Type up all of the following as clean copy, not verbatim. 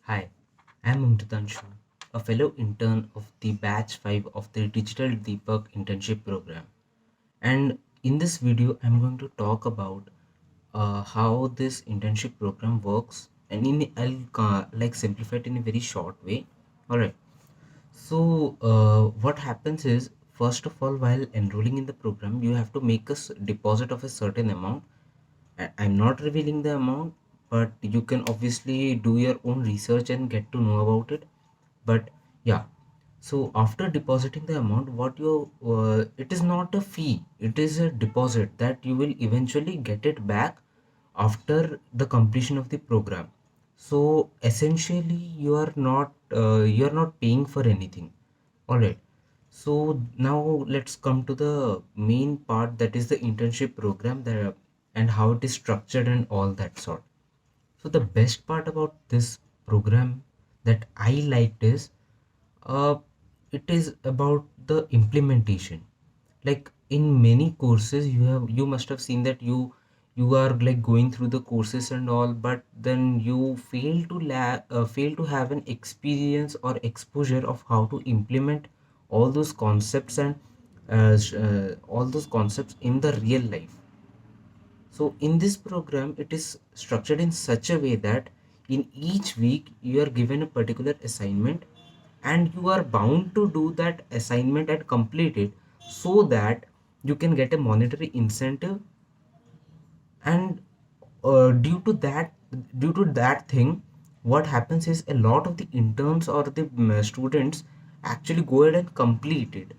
Hi, I'm Mumtatanshu, a fellow intern of the Batch 5 of the Digital Deepak Internship Program. And in this video, I'm going to talk about how this internship program works, and I'll like simplify it in a very short way. All right. So, what happens is, first of all, while enrolling in the program, you have to make a deposit of a certain amount. I'm not revealing the amount, but you can obviously do your own research and get to know about it. But yeah, so after depositing the amount, it is not a fee, it is a deposit that you will eventually get it back after the completion of the program. So essentially, you are not paying for anything. All right. So now let's come to the main part, that is the internship program that and how it is structured and all that sort. So the best part about this program that I liked is uh, it is about the implementation. Like in many courses, you must have seen that you are like going through the courses and all, but then you fail to have an experience or exposure of how to implement all those concepts and all those concepts in the real life. So in this program, it is structured in such a way that in each week you are given a particular assignment, and you are bound to do that assignment and complete it, so that you can get a monetary incentive. And due to that thing, what happens is a lot of the interns or the students actually go ahead and complete it.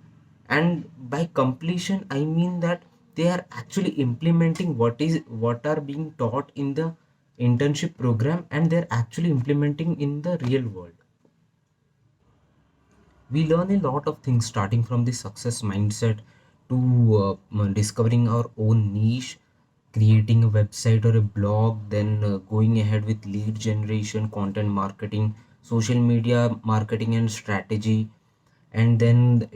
And by completion, I mean that they are actually implementing what are being taught in the internship program, and they're actually implementing in the real world. We learn a lot of things, starting from the success mindset to discovering our own niche, creating a website or a blog, then going ahead with lead generation, content marketing, social media marketing and strategy. And then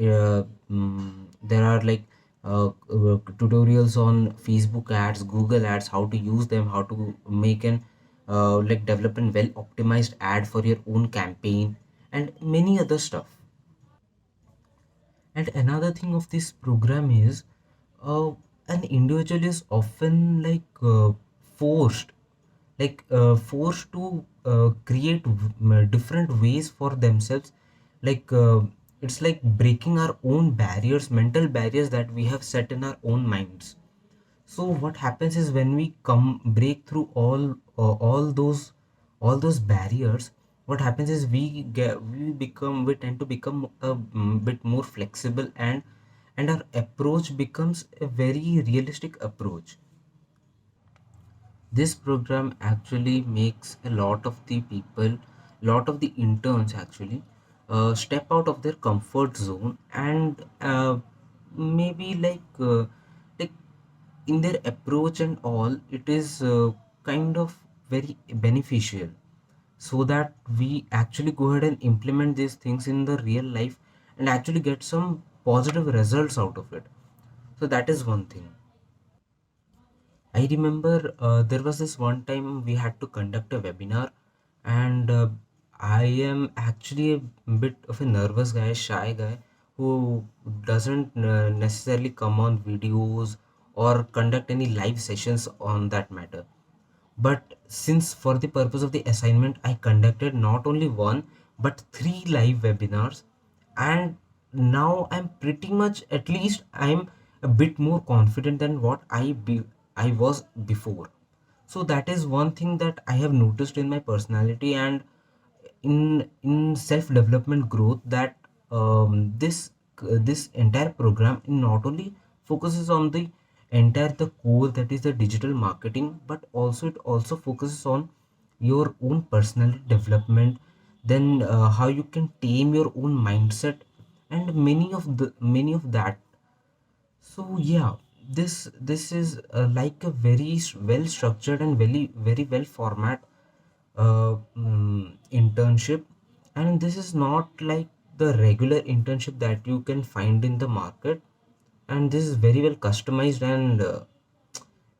there are like tutorials on Facebook ads, Google ads, how to use them, how to make an like develop a well optimized ad for your own campaign, and many other stuff. And another thing of this program is uh, an individual is often forced forced to create different ways for themselves. like uh, it's like breaking our own barriers, mental barriers that we have set in our own minds. So what happens is, when we come break through all those barriers, what happens is we tend to become a bit more flexible, and our approach becomes a very realistic approach. This program actually makes a lot of the interns actually step out of their comfort zone, and maybe like in their approach and all, it is kind of very beneficial, so that we actually go ahead and implement these things in the real life and actually get some positive results out of it. So that is one thing. I remember there was this one time we had to conduct a webinar, and I am actually a bit of a nervous guy, shy guy, who doesn't necessarily come on videos or conduct any live sessions on that matter. But since for the purpose of the assignment, I conducted not only one but three live webinars, and now I'm pretty much, at least I'm a bit more confident than what I was before. So that is one thing that I have noticed in my personality and in self development growth, that this entire program not only focuses on the entire the core, that is the digital marketing, but also it also focuses on your own personality development, then how you can tame your own mindset, and many of that. So yeah, this is like a very well structured and very well format internship. And this is not like the regular internship that you can find in the market, and this is very well customized, and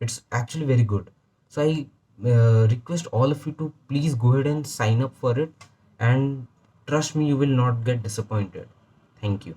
it's actually very good. So I request all of you to please go ahead and sign up for it, and trust me, you will not get disappointed. Thank you.